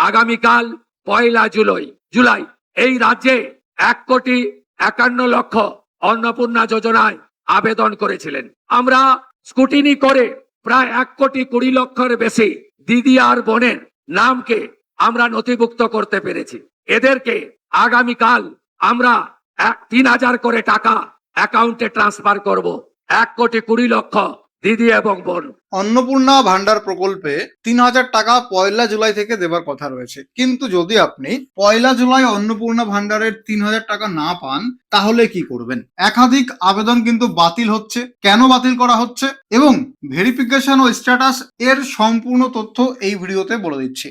আগামীকাল 1 জুলাই এই রাজ্যে 1,51,00,000 অন্নপূর্ণা যোজনায় আবেদন করেছিলেন। আমরা স্কুটিনি করে প্রায় 1,20,00,000 বেশি দিদি আর বোনের নামকে আমরা নথিভুক্ত করতে পেরেছি। এদেরকে আগামীকাল আমরা 3,000 করে টাকা অ্যাকাউন্টে ট্রান্সফার করব। 1,20,00,000 দিদি এবং বোন। অন্নপূর্ণা ভান্ডার প্রকল্পে 3,000 টাকা 1 জুলাই থেকে দেবার কথা রয়েছে, কিন্তু যদি আপনি 1 জুলাই অন্নপূর্ণা ভান্ডারের 3,000 টাকা না পান তাহলে কি করবেন? একাধিক আবেদন কিন্তু বাতিল হচ্ছে। কেন বাতিল করা হচ্ছে এবং ভেরিফিকেশন ও স্ট্যাটাস এর সম্পূর্ণ তথ্য এই ভিডিওতে বলে দিচ্ছি।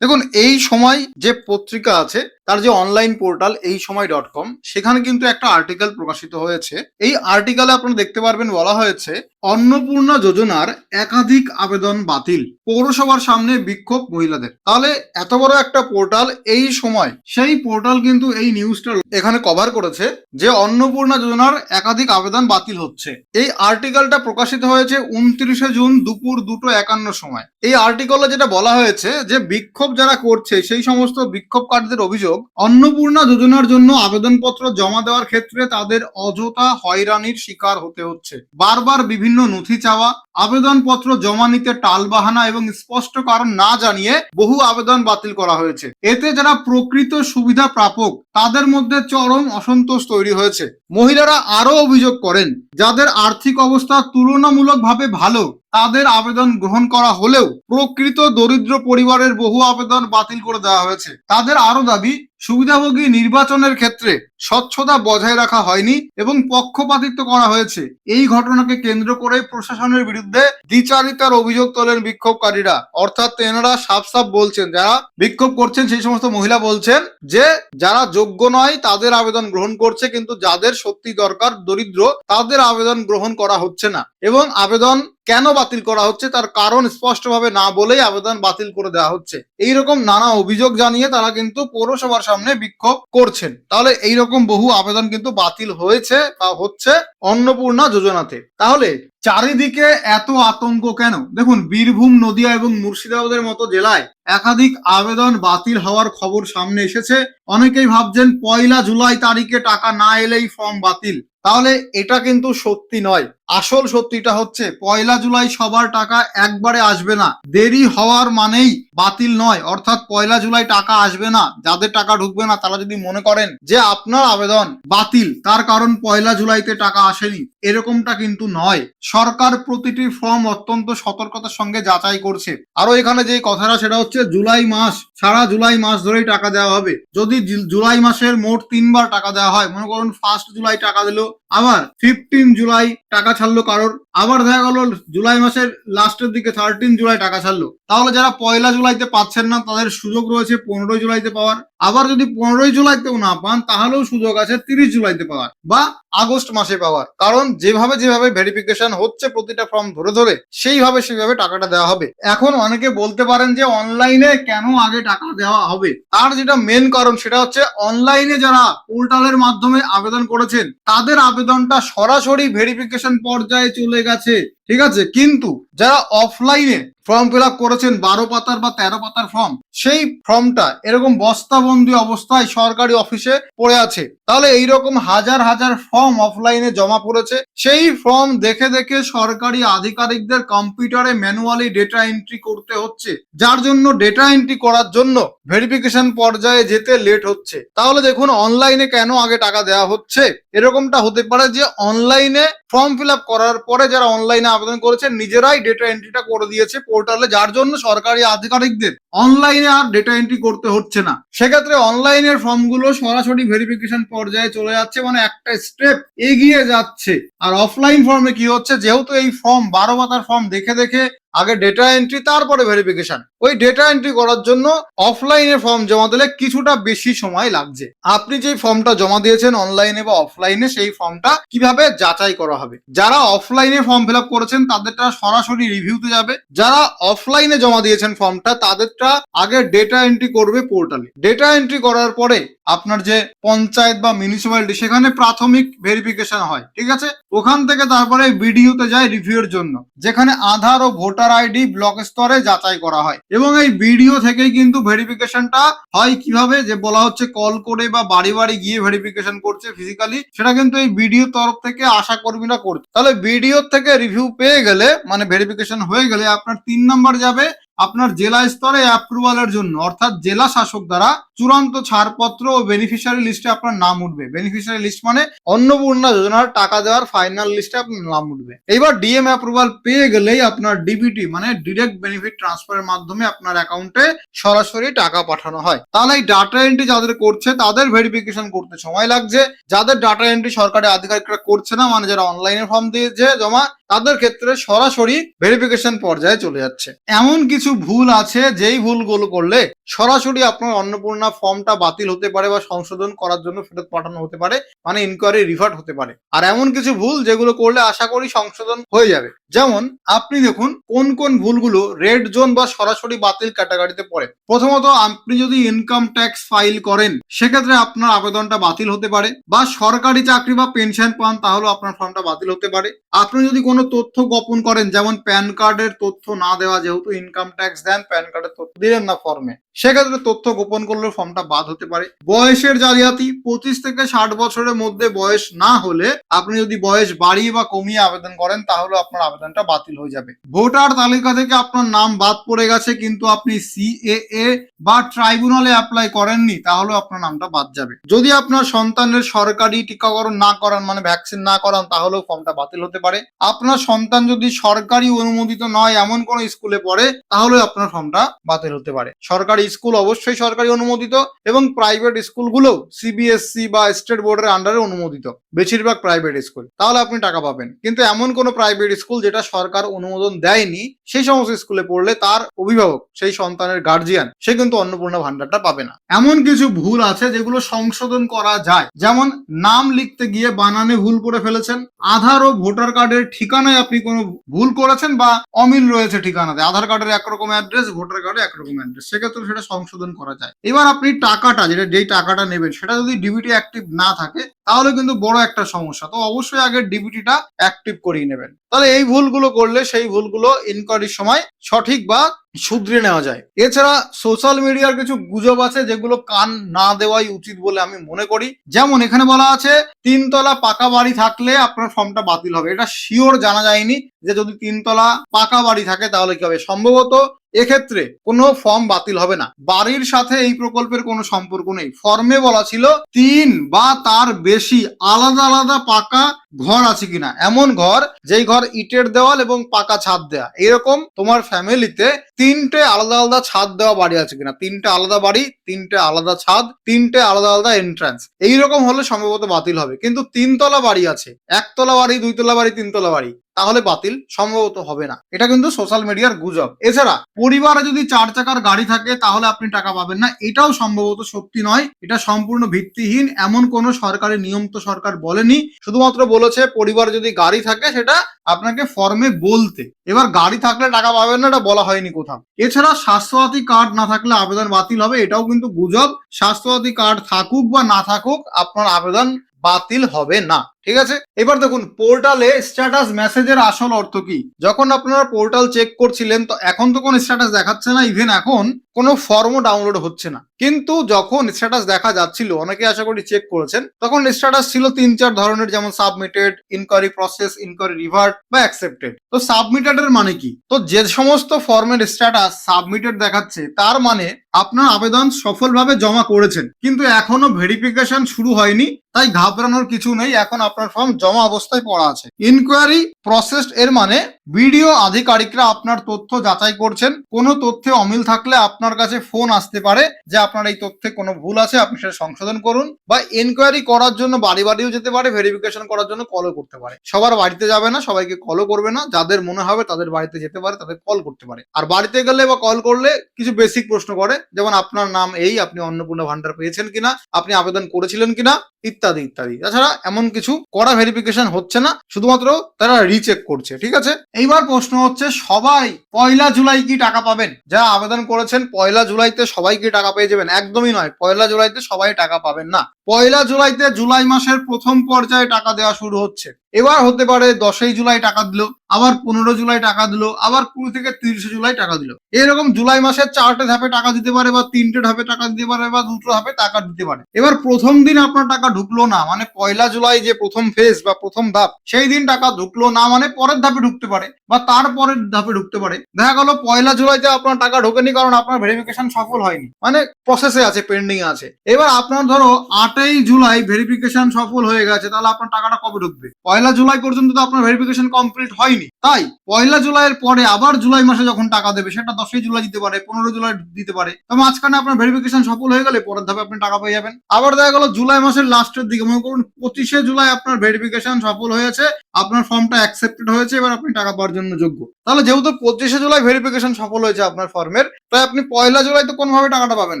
দেখুন, এই সময় যে পত্রিকা আছে তার যে অনলাইন পোর্টাল এই সময়.com, সেখানে কিন্তু একটা আর্টিকেল প্রকাশিত হয়েছে। এই আর্টিকেলে আপনারা দেখতে পারবেন বলা হয়েছে অন্নপূর্ণা যোজনার একাধিক আবেদন বাতিল, পৌরসভার সামনে বিক্ষোভ মহিলাদের। তাহলে এত বড় একটা পোর্টাল এই সময়, সেই পোর্টাল কিন্তু এই নিউজটা এখানে কভার করেছে যে অন্নপূর্ণা যোজনার একাধিক আবেদন বাতিল হচ্ছে। এই আর্টিকেলটা প্রকাশিত হয়েছে 29 জুন দুপুর 2:51 সময়। এই আর্টিকেলে যেটা বলা হয়েছে যে বিক্ষোভ যারা করছে সেই সমস্ত বিক্ষোভকারীদের অভিযোগ অন্নপূর্ণা যোজনার জন্য আবেদনপত্র জমা দেওয়ার ক্ষেত্রে তাদের অযথা হয়রানির শিকার হতে হচ্ছে। বারবার বিভিন্ন নথি চাওয়া, আবেদনপত্র জমা নিতে টালবাহানা এবং স্পষ্ট কারণ না জানিয়ে বহু আবেদন বাতিল করা হয়েছে। এতে যারা প্রকৃত সুবিধা প্রাপক তাদের মধ্যে চরম অসন্তোষ তৈরি হয়েছে। মহিলারা আরো অভিযোগ করেন যাদের আর্থিক অবস্থা তুলনামূলকভাবে ভালো তাদের আবেদন গ্রহণ করা হলেও প্রকৃত দরিদ্র পরিবারের বহু আবেদন বাতিল করে দেওয়া হয়েছে। তাদের আরো দাবি সুবিধাভোগী নির্বাচনের ক্ষেত্রে স্বচ্ছতা বজায় রাখা হয়নি এবং পক্ষপাতিত্ব করা হয়েছে। এই ঘটনাকে কেন্দ্র করে প্রশাসনের বিরুদ্ধে দ্বিচারিতার অভিযোগ তোলেন বিক্ষোভকারীরা। অর্থাৎ তেনারা সাফ বলছেন, যারা বিক্ষোভ করছেন সেই সমস্ত মহিলা বলছেন যে যারা যোগ্য নয় তাদের আবেদন গ্রহণ করছে, কিন্তু যাদের সত্যি দরকার দরিদ্র তাদের আবেদন গ্রহণ করা হচ্ছে না। এবং আবেদন কেন বাতিল করা হচ্ছে তার কারণ স্পষ্টভাবে না বলেই আবেদন বাতিল করে দেওয়া হচ্ছে। এইরকম নানা অভিযোগ জানিয়ে তারা কিন্তু পৌরসভার সামনে বিক্ষোভ করছেন। তাহলে এইরকম বহু আবেদন কিন্তু বাতিল হয়েছে বা হচ্ছে অন্নপূর্ণা যোজনাতে। তাহলে চারিদিকে এত আতঙ্ক কেন? দেখুন, বীরভূম, নদিয়া এবং মুর্শিদাবাদের মতো জেলায় একাধিক আবেদন বাতিল হওয়ার খবর সামনে এসেছে। অনেকেই ভাবছেন 1 জুলাই তারিখে টাকা না এলেই ফর্ম বাতিল। তাহলে এটা কিন্তু সত্যি নয়। আসল সত্যিটা হচ্ছে 1 জুলাই সবার টাকা একবারে আসবে না। দেরি হওয়ার মানেই বাতিল নয়। অর্থাৎ 1 জুলাই টাকা আসবে না, যাদের টাকা ঢুকবে না তারা যদি মনে করেন যে আপনার আবেদন বাতিল তার কারণ 1 জুলাইতে টাকা আসেনি, এরকমটা কিন্তু নয়। সরকার প্রতিটি ফর্ম অত্যন্ত সতর্কতার সঙ্গে যাচাই করছে। আরো এখানে যে কথাটা সেটা হচ্ছে জুলাই মাস, সারা জুলাই মাস ধরেই টাকা দেওয়া হবে। যদি জুলাই মাসের মোট 3 বার টাকা দেওয়া হয়, মনে করুন 1 জুলাই টাকা দিল, আবার 15 জুলাই টাকা ছাড়লো কারোর, আবার দেখা গেল জুলাই মাসের লাস্টের দিকে 13 জুলাই টাকা ছাড়লো, তাহলে যারা 1 জুলাইতে পাচ্ছেন না তাদের সুযোগ রয়েছে 15 জুলাইতে পাওয়ার। আবার যদি 15 জুলাইতেও না পান তাহলেও সুযোগ আছে 30 জুলাইতে পাওয়ার বা আগস্ট মাসে পাওয়ার। কারণ যেভাবে ভেরিফিকেশন হচ্ছে প্রতিটা ফর্ম ধরে ধরে সেইভাবে টাকাটা দেওয়া হবে। এখন অনেকে বলতে পারেন যে অনলাইনে কেন আগে টাকা দেওয়া হবে? তার যেটা মেন কারণ সেটা হচ্ছে অনলাইনে যারা পোর্টালের মাধ্যমে আবেদন করেছেন তাদের আবেদনটা সরাসরি ভেরিফিকেশন পর্যায়ে চলে গেছে, ঠিক আছে। কিন্তু যারা অফলাইনে ফর্ম ফিল আপ করেছেন 12 পাতার বা 13 পাতার ফর্ম, সেই ফর্মটা এরকম বস্তাবন্দি অবস্থায় সরকারি অফিসে পড়ে আছে। তাহলে এইরকম হাজার হাজার ফর্ম অফলাইনে জমা পড়েছে। সেই ফর্ম দেখে দেখে সরকারি আধিকারিকদের কম্পিউটারে ম্যানুয়ালি ডেটা এন্ট্রি করতে হচ্ছে, যার জন্য ডেটা এন্ট্রি করার জন্য ভেরিফিকেশন পর্যায়ে যেতে লেট হচ্ছে। তাহলে দেখুন, অনলাইনে কেন আগে টাকা দেওয়া হচ্ছে? এরকমটা হতে পারে যে অনলাইনে ফর্ম ফিল আপ করার পরে যারা অনলাইনে আবেদন করেছে নিজেরাই ডেটা এন্ট্রিটা করে দিয়েছে পোর্টালে, যার জন্য সরকারি আধিকারিকদের অনলাইনে আর ডেটা এন্ট্রি করতে হচ্ছে না। সেক্ষেত্রে অনলাইনের ফর্মগুলো সরাসরি ভেরিফিকেশন পর্যায়ে চলে যাচ্ছে, মানে একটা স্টেপ এগিয়ে যাচ্ছে। আর অফলাইন ফর্মে কি হচ্ছে, যেহেতু এই ফর্ম 12 পাতার ফর্ম দেখে দেখে আগে ডেটা এন্ট্রি তারপরে ভেরিফিকেশন, ওই ডেটা এন্ট্রি করার জন্য অফলাইনে ফর্ম জমা দিলে কিছুটা বেশি সময় লাগছে। আপনি যে ফর্মটা জমা দিয়েছেন অনলাইনে বা অফলাইনে, সেই ফর্মটা কিভাবে যাচাই করা হবে? যারা অফলাইনে ফর্ম ফিল আপ করেছেন তাদেরটা সরাসরি রিভিউতে যাবে, যারা অফলাইনে জমা দিয়েছেন ফর্মটা তাদেরটা আগে ডেটা এন্ট্রি করবে পোর্টালে। ডেটা এন্ট্রি করার পরে আপনার যে পঞ্চায়েত বা মিউনিসিপ্যালিটি সেখানে প্রাথমিক ভেরিফিকেশন হয়, ঠিক আছে। ওখান থেকে তারপরে বিডিওতে যায় রিভিউর জন্য, যেখানে আধার ও ভোটার আইডি ব্লক স্তরে যাচাই করা হয়। এবং এই বিডিও থেকেই কিন্তু ভেরিফিকেশনটা হয়। কিভাবে যে বলা হচ্ছে কল করে বা বাড়ি বাড়ি গিয়ে ভেরিফিকেশন করছে ফিজিক্যালি, সেটা কিন্তু এই বিডিও তরফ থেকে আশা কর্মীরা করছে। তাহলে বিডিও থেকে রিভিউ পেয়ে গেলে মানে ভেরিফিকেশন হয়ে গেলে আপনার 3 নাম্বার যাবে আপনার জেলা স্তরে অ্যাপ্রুভালের জন্য, অর্থাৎ জেলা শাসক দ্বারা চূড়ান্ত ছাড়পত্র ও বেনিফিশিয়ারি লিস্টে আপনার নাম উঠবে। বেনিফিশিয়ারি লিস্ট মানে অন্নপূর্ণা যোজনার টাকা দেওয়ার ফাইনাল লিস্টে আপনার নাম উঠবে। এবার ডিএম অ্যাপ্রুভাল পেয়ে গেলেই আপনার ডিবিটি মানে ডিরেক্ট বেনিফিট ট্রান্সফারের মাধ্যমে আপনার অ্যাকাউন্টে সরাসরি টাকা পাঠানো হয়। তাহলে এই ডাটা এন্ট্রি যাদের করছে তাদের ভেরিফিকেশন করতে সময় লাগছে। যাদের ডাটা এন্ট্রি সরকারি আধিকারিকরা করছে না, মানে যারা অনলাইনে ফর্ম দিয়েছে জমা, তাদের ক্ষেত্রে সরাসরি ভেরিফিকেশন পর্যায়ে চলে যাচ্ছে। এমন কিছু ভুল আছে যেই ভুলগুলো করলে সরাসরি আপনার অন্নপূর্ণা ফর্মটা বাতিল হতে পারে বা সংশোধন করার জন্য ফেরত পাঠানো হতে পারে, মানে ইনকোয়ারি রিভার্ট হতে পারে। আর এমন কিছু ভুল যেগুলো করলে আশা করি সংশোধন হয়ে যাবে। যেমন আপনি দেখুন কোন কোন ভুলগুলো রেড জোন বা সরাসরি বাতিল ক্যাটাগরিতে পড়ে। প্রথমত, আপনি যদি ইনকাম ট্যাক্স ফাইল করেন সেক্ষেত্রে আপনার আবেদনটা বাতিল হতে পারে, বা সরকারি চাকরি বা পেনশন পান তাহলে আপনার ফর্মটা বাতিল হতে পারে। আপনি যদি কোনো তথ্য গোপন করেন, যেমন প্যান কার্ডের তথ্য না দেওয়া, যেহেতু ইনকাম ট্যাক্স দেন প্যান কার্ডের তথ্য দিলেন না ফর্মে, সেক্ষেত্রে তথ্য গোপন করলে ফর্মটা বাদ হতে পারে। বয়সের জালিয়াতি, 25 থেকে 60 বছরের মধ্যে বয়স না হলে আপনি যদি বয়স বাড়িয়ে বা কমিয়ে আবেদন করেন তাহলে আপনার আবেদনটা বাতিল হয়ে যাবে। ভোটার তালিকা থেকে আপনার নাম বাদ পড়ে গেছে কিন্তু আপনি সিএএ বা ট্রাইব্যুনালে অ্যাপ্লাই করেননি, তাহলে আপনার নামটা বাদ যাবে। যদি আপনার সন্তানের সরকারি টিকাকরণ না করান মানে ভ্যাকসিন না করান তাহলেও ফর্মটা বাতিল হতে পারে। আপনার সন্তান যদি সরকারি অনুমোদিত নয় এমন কোন স্কুলে পড়ে তাহলে আপনার ফর্মটা বাতিল হতে পারে। সরকারি স্কুল অবশ্যই সরকারি অনুমোদিত এবং প্রাইভেট স্কুলগুলো সিবিএসসি বা স্টেট বোর্ডের আন্ডারে অনুমোদিত, বেশিরভাগ প্রাইভেট স্কুল, তাহলে আপনি টাকা পাবেন। কিন্তু এমন কোন প্রাইভেট স্কুল যেটা সরকার অনুমোদন দেয়নি সেই সমস্ত স্কুলে পড়লে তার অভিভাবক, সেই সন্তানের গার্জিয়ান, সে কিন্তু অন্নপূর্ণা ভান্ডারটা পাবে না। এমন কিছু ভুল আছে যেগুলো সংশোধন করা যায়, যেমন নাম লিখতে গিয়ে বানানে ভুল করে ফেলেছেন, আধার ও ভোটার কার্ডের ঠিকানায় আপনি কোনো ভুল করেছেন বা অমিল রয়েছে ঠিকানাতে, আধার কার্ডের একরকম অ্যাড্রেস ভোটার কার্ডে একরকম অ্যাড্রেস, সেক্ষেত্রে সেটা সংশোধন করা যায়। এবার আপনি টাকাটা যেই টাকাটা নেবেন সেটা যদি ডিবিটি অ্যাক্টিভ না থাকে তাহলে কিন্তু বড় একটা সমস্যা। তো অবশ্যই আগে ডিবিটিটা অ্যাক্টিভ করিয়ে নেবেন। তাহলে এই ভুলগুলো করলে সেই ভুলগুলো ইনকোয়ারির সময় সঠিক বা শুধরে নেওয়া যায়। এছাড়া সোশ্যাল মিডিয়ার কিছু গুজব আছে যেগুলো কান না দেওয়াই উচিত বলে আমি মনে করি। যেমন এখানে বলা আছে 3 তলা পাকা বাড়ি থাকলে আপনার ফর্মটা বাতিল হবে। এটা শিওর জানা যায়নি যে যদি 3 তলা পাকা বাড়ি থাকে তাহলে কি হবে। সম্ভবত এক্ষেত্রে কোনো ফর্ম বাতিল হবে না। বাড়ির সাথে এই প্রকল্পের কোনো সম্পর্ক নেই। ফর্মে বলা ছিল 3 বা তার বেশি আলাদা আলাদা পাকা ঘর আছে কিনা, এমন ঘর যেই ঘর ইটের দেওয়াল এবং পাকা ছাদ দেওয়া, এরকম তোমার ফ্যামিলিতে 3টে আলাদা আলাদা ছাদ দেওয়া বাড়ি আছে কিনা, 3টে আলাদা বাড়ি, 3টে আলাদা ছাদ, 3টে আলাদা আলাদা এন্ট্রান্স, এইরকম হলে সম্ভবত বাতিল হবে। কিন্তু 3 তলা বাড়ি আছে, 1 তলা বাড়ি, 2 তলা বাড়ি, 3 তলা বাড়ি, তাহলে বাতিল সম্ভবত হবে না। এটা কিন্তু সোশ্যাল মিডিয়ার গুজব। এছাড়া পরিবারে যদি 4 চাকার গাড়ি থাকে তাহলে আপনি টাকা পাবেন না, এটাও সম্ভবত সত্যি নয়। এটা সম্পূর্ণ ভিত্তিহীন। এমন কোনো সরকারি নিয়ম তো সরকার বলেনি, শুধুমাত্র বলেছে পরিবারে যদি গাড়ি থাকে সেটা আপনাকে ফর্মে বলতে। এবার গাড়ি থাকলে টাকা পাবেন না এটা বলা হয়নি কোথাও। এছাড়া স্বাস্থ্যসাথী কার্ড না থাকলে আবেদন বাতিল হবে, এটাও কিন্তু গুজব। স্বাস্থ্যসাথী কার্ড থাকুক বা না থাকুক আপনার আবেদন বাতিল হবে না, ঠিক আছে। এবার দেখুন পোর্টালে স্ট্যাটাস মেসেজের আসল অর্থ কি। যখন আপনারা পোর্টাল চেক করছিলেন তো এখন তো কোনো স্ট্যাটাস দেখাচ্ছে না, ইভেন এখন কোনো ফর্মও ডাউনলোড হচ্ছে না। কিন্তু যখন স্ট্যাটাস দেখা যাচ্ছিল, অনেকে আশা করি চেক করেছেন, তখন স্ট্যাটাস ছিল 3-4 ধরনের, যেমন submitted, inquiry process, inquiry revert বা অ্যাকসেপ্টেড। তো সাবমিটেড এর মানে কি? তো যে সমস্ত ফর্মের স্ট্যাটাস সাবমিটেড দেখাচ্ছে তার মানে আপনার আবেদন সফলভাবে জমা করেছেন, কিন্তু এখনো ভেরিফিকেশন শুরু হয়নি, তাই ঘাবড়ানোর কিছু নেই, এখন আপনার ফর্ম জমা অবস্থায় পড়া আছে। ইনকোয়ারি প্রসেসড এর মানে বিডিও আধিকারিকরা আপনার তথ্য যাচাই করছেন। কোনো তথ্যে অমিল থাকলে আপনার কাছে ফোন আসতে পারে যে আপনার এই তথ্যে কোনো ভুল আছে, আপনি সেটা সংশোধন করুন। বা ইনকোয়ারি করার জন্য বাড়ি বাড়িও যেতে পারে, ভেরিফিকেশন করার জন্য কলও করতে পারে। সবার বাড়িতে যাবে না, সবাইকে কলও করবে না, যাদের মনে হবে তাদের বাড়িতে যেতে পারে, তাদের কল করতে পারে। আর বাড়িতে গেলে বা কল করলে কিছু বেসিক প্রশ্ন করে, যেমন আপনার নাম এই, আপনি অন্নপূর্ণা ভান্ডার পেয়েছেন কিনা, আপনি আবেদন করেছিলেন কিনা, ইত্যাদি ইত্যাদি। তাছাড়া এমন কিছু কড়া ভেরিফিকেশন হচ্ছে না, শুধুমাত্র তারা রিচেক করছে, ঠিক আছে। এইবার প্রশ্ন হচ্ছে, সবাই 1 জুলাই কি টাকা পাবেন? যারা আবেদন করেছেন 1 জুলাইতে সবাই কি টাকা পেয়ে যাবেন? একদমই নয়, 1 জুলাইতে সবাই টাকা পাবেন না। 1 জুলাইতে জুলাই মাসের প্রথম পর্যায়ে টাকা দেওয়া শুরু হচ্ছে। এবার হতে পারে 10 জুলাই টাকা দিল, আবার 15 জুলাই টাকা দিল, আবার 20 থেকে 30 জুলাই টাকা দিল। এরকম জুলাই মাসের 4টে ধাপে টাকা দিতে পারে, বা 3টে ধাপে টাকা দিতে পারে, বা 2টো ধাপে টাকা দিতে পারে। এবার প্রথম দিন আপনার টাকা ঢুকলো না, মানে 1 জুলাই যে প্রথম ফেজ বা প্রথম ধাপ, সেই দিন টাকা ঢুকলো না, মানে পরের ধাপে ঢুকতে পারে বা তারপরের ধাপে ঢুকতে পারে। দেখা গেল 1 জুলাইতে আপনার টাকা ঢোকেনি, কারণ আপনার ভেরিফিকেশন সফল হয়নি, মানে প্রসেসে আছে, পেন্ডিং আছে। এবার আপনার ধরো 8 জুলাই ভেরিফিকেশন সফল হয়ে গেছে, তাহলে আপনার টাকাটা কবে ঢুকবে? 1 জুলাই পর্যন্ত তো আপনার ভেরিফিকেশন কমপ্লিট হয়নি। তাই 1 জুলাইয়ের পরে আবার জুলাই মাসে যখন টাকা দেবে, সেটা 10 জুলাই দিতে পারে, 15 জুলাই দিতে পারে। তো মাঝখানে আপনার ভেরিফিকেশন সফল হয়ে গেলে পরের ধাপে আপনি টাকা পেয়ে যাবেন। আবার দেখা গেল জুলাই মাসের লাস্টের দিকে, মনে করুন 25 জুলাই আপনার ভেরিফিকেশন সফল হয়েছে, আপনার ফর্মটা অ্যাকসেপ্টেড হয়েছে, এবার আপনি টাকা পাওয়ার জন্য যোগ্য। তাহলে যেহেতু 25 জুলাই ভেরিফিকেশন সফল হয়েছে আপনার ফর্মের, তাই আপনি 1 জুলাই তো কোনোভাবে টাকাটা পাবেন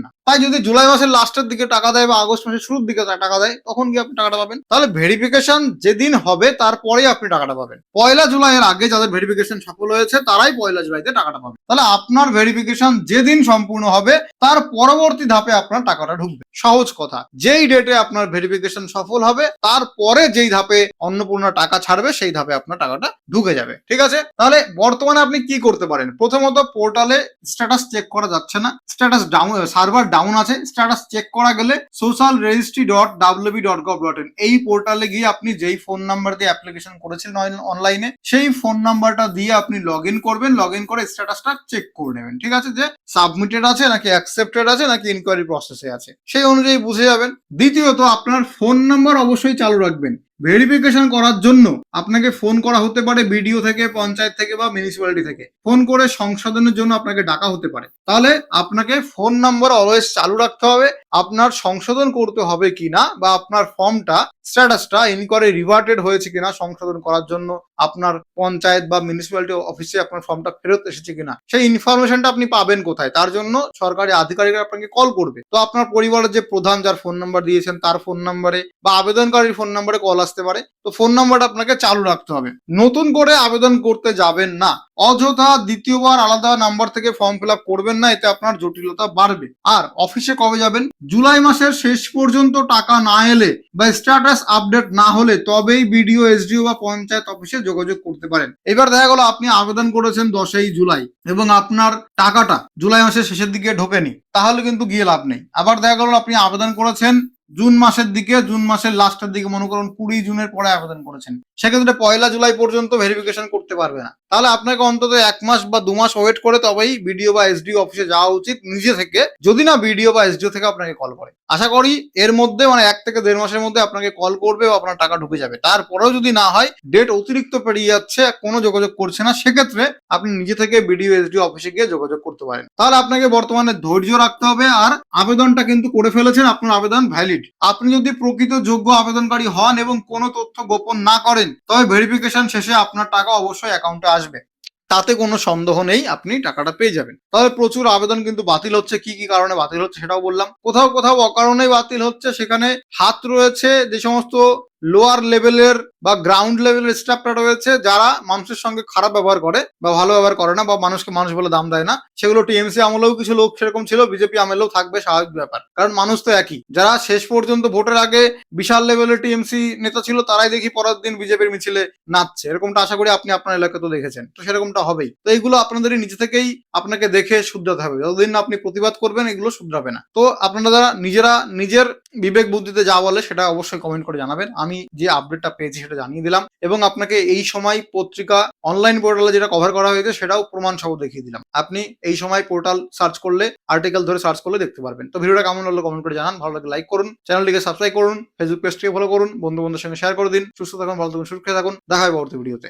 না। তাই যদি জুলাই মাসের লাস্টের দিকে টাকা দেয় বা আগস্ট মাসের শুরুর দিকে টাকা দেয়, তখন কি আপনি টাকাটা পাবেন? তাহলে ভেরিফিকেশন যেদিন হবে তারপরেই আপনি টাকাটা পাবেন। 1 জুলাইয়ের আগে যাদের ভেরিফিকেশন সফল হয়েছে তারাই 1 জুলাইতে টাকাটা পাবেন। তাহলে আপনার ভেরিফিকেশন যেদিন সম্পূর্ণ হবে তার পরবর্তী ধাপে আপনার টাকাটা ঢুকবে। সহজ কথা, যেই ডেটে আপনার ভেরিফিকেশন সফল হবে তারপরে যেই ধাপে অন্নপূর্ণা টাকা ছাড়বে সেই ধাপে আপনার টাকাটা ঢুকে যাবে। ঠিক আছে? তাহলে বর্তমানে আপনি কি করতে পারেন? প্রথমত, পোর্টালে স্ট্যাটাস চেক করা যাচ্ছে না, স্ট্যাটাস ডাউন, সার্ভার ডাউন আছে। স্ট্যাটাস চেক করা গেলে socialregistry.wb.gov.in এই পোর্টালে গিয়ে আপনি যেই ফোন নাম্বার দিয়ে অ্যাপ্লিকেশন করেছিলেন অনলাইনে, সেই ফোন নাম্বারটা দিয়ে আপনি লগ ইন করবেন, লগ ইন করে স্ট্যাটাসটা চেক করে নেবেন। ঠিক আছে, যে সাবমিটেড আছে নাকি অ্যাকসেপ্টেড আছে নাকি ইনকোয়ারি প্রসেসে আছে, সেই অনুযায়ী বুঝে যাবেন। দ্বিতীয়ত, আপনার ফোন নাম্বার অবশ্যই চালু রাখবেন। ভেরিফিকেশন করার জন্য আপনাকে ফোন করা হতে পারে বিডিও থেকে, পঞ্চায়েত থেকে বা মিউনিসিপ্যালিটি থেকে। ফোন করে সংশোধনের জন্য আপনাকে ডাকা হতে পারে। তাহলে আপনাকে ফোন নাম্বার অলওয়েজ চালু রাখতে হবে। আপনার সংশোধন করতে হবে কিনা, বা আপনার ফর্মটা স্ট্যাটাসটা ইনকোয়ারি রিভার্টেড হয়েছে কিনা সংশোধন করার জন্য আপনার পঞ্চায়েত বা মিউনিসিপ্যালিটি অফিসে আপনার ফর্মটা ফেরত এসেছে কিনা, সেই ইনফরমেশনটা আপনি পাবেন কোথায়? তার জন্য সরকারি আধিকারিকরা আপনাকে কল করবে। তো আপনার পরিবারের যে প্রধান, যার ফোন নাম্বার দিয়েছেন, তার ফোন নাম্বারে বা আবেদনকারীর ফোন নাম্বারে কল আসতে পারে। তো ফোন নাম্বারটা আপনাকে চালু রাখতে হবে। নতুন করে আবেদন করতে যাবেন না, অযথা দ্বিতীয়বার আলাদা নাম্বার থেকে ফর্ম ফিল আপ করবেন না, এতে আপনার জটিলতা বাড়বে। আর অফিসে কবে যাবেন? জুলাই মাসের শেষ পর্যন্ত টাকা না এলে বা স্ট্যাটাস আপডেট না হলে তবেই বিডিও, এসডিও বা পঞ্চায়েত অফিসে যোগাযোগ করতে পারেন। এবার দেখা গেল আপনি আবেদন করেছেন 10 জুলাই এবং আপনার টাকাটা জুলাই মাসের শেষের দিকে ঢোকেনি, তাহলে কিন্তু গিয়ে লাভ নেই। আবার দেখা গেল আপনি আবেদন করেছেন জুন মাসের দিকে, জুন মাসের লাস্টের দিকে, মনে করুন 20 জুনের পরে আবেদন করেছেন, সেক্ষেত্রে 1 জুলাই পর্যন্ত ভেরিফিকেশন করতে পারবে না। তাহলে আপনাকে অন্তত 1 মাস বা 2 মাস ওয়েট করে তবেই বিডিও বা এসডিও অফিসে যাওয়া উচিত নিজে থেকে, যদি না বিডিও বা এসডিও থেকে আপনাকে কল করে। আশা করি এর মধ্যে, মানে 1 থেকে 1.5 মাসের মধ্যে আপনাকে কল করবে ও আপনার টাকা ঢুকে যাবে। তারপরেও যদি না হয়, ডেট অতিরিক্ত পেরিয়ে যাচ্ছে, কোনো যোগাযোগ করছে না, সেক্ষেত্রে আপনি নিজে থেকে বিডিও এসডিও অফিসে গিয়ে যোগাযোগ করতে পারেন। তাহলে আপনাকে বর্তমানে ধৈর্য রাখতে হবে। আর আবেদনটা কিন্তু করে ফেলেছেন, আপনার আবেদন ভ্যালিড। আপনি যদি প্রকৃত যোগ্য আবেদনকারী হন এবং কোনো তথ্য গোপন না করেন, তবে ভেরিফিকেশন শেষে আপনার টাকা অবশ্যই অ্যাকাউন্টে আসবে, তাতে কোনো সন্দেহ নেই, আপনি টাকাটা পেয়ে যাবেন। তবে প্রচুর আবেদন কিন্তু বাতিল হচ্ছে। কি কি কারণে বাতিল হচ্ছে সেটাও বললাম। কোথাও কোথাও অকারণেই বাতিল হচ্ছে, সেখানে হাত রয়েছে যে সমস্ত লোয়ার লেভেলের বা গ্রাউন্ড লেভেলের স্টাফরা রয়েছে, যারা মানুষের সঙ্গে খারাপ ব্যবহার করে বা ভালো ব্যবহার করে না, বা মানুষকে মানুষ বলে দাম দেয় না। সেগুলো টিএমসি আমলেও কিছু লোক সেরকম ছিল, বিজেপি আমলেও থাকবে, স্বাভাবিক ব্যাপার, কারণ মানুষ তো একই। যারা শেষ পর্যন্ত ভোটের আগে বিশাল লেভেলের টিএমসি নেতা ছিল, তারাই দেখি পরের দিন বিজেপির মিছিলে নাচছে। এরকমটা আশা করি আপনি আপনার এলাকাতে দেখেছেন। তো সেরকমটা হবেই। তো এইগুলো আপনাদেরই নিজে থেকেই আপনাকে দেখে শুধরাতে হবে। যতদিন না আপনি প্রতিবাদ করবেন, এগুলো শুধরাবে না। তো আপনারা নিজেরা নিজের বিবেক বুদ্ধিতে যা বলে সেটা অবশ্যই কমেন্ট করে জানাবেন। আমি যে আপডেটটা পেয়েছি সেটা জানিয়ে দিলাম, এবং আপনাকে এই সময় পত্রিকা অনলাইন পোর্টালে যেটা কভার করা হয়েছে সেটাও প্রমাণ সহ দেখিয়ে দিলাম। আপনি এই সময় পোর্টাল সার্চ করলে, আর্টিকেল ধরে সার্চ করলে দেখতে পারবেন। তো ভিডিওটা কেমন লাগলো কমেন্ট করে জানান। ভালো লাগলে লাইক করুন, চ্যানেলটিকে সাবস্ক্রাইব করুন, ফেসবুক পেজটিকে ফলো করুন, বন্ধু বান্ধবের সঙ্গে শেয়ার করে দিন। সুস্থ থাকুন, ভালো থাকুন, সুরক্ষিত থাকুন। দেখা হবে পরবর্তী ভিডিওতে।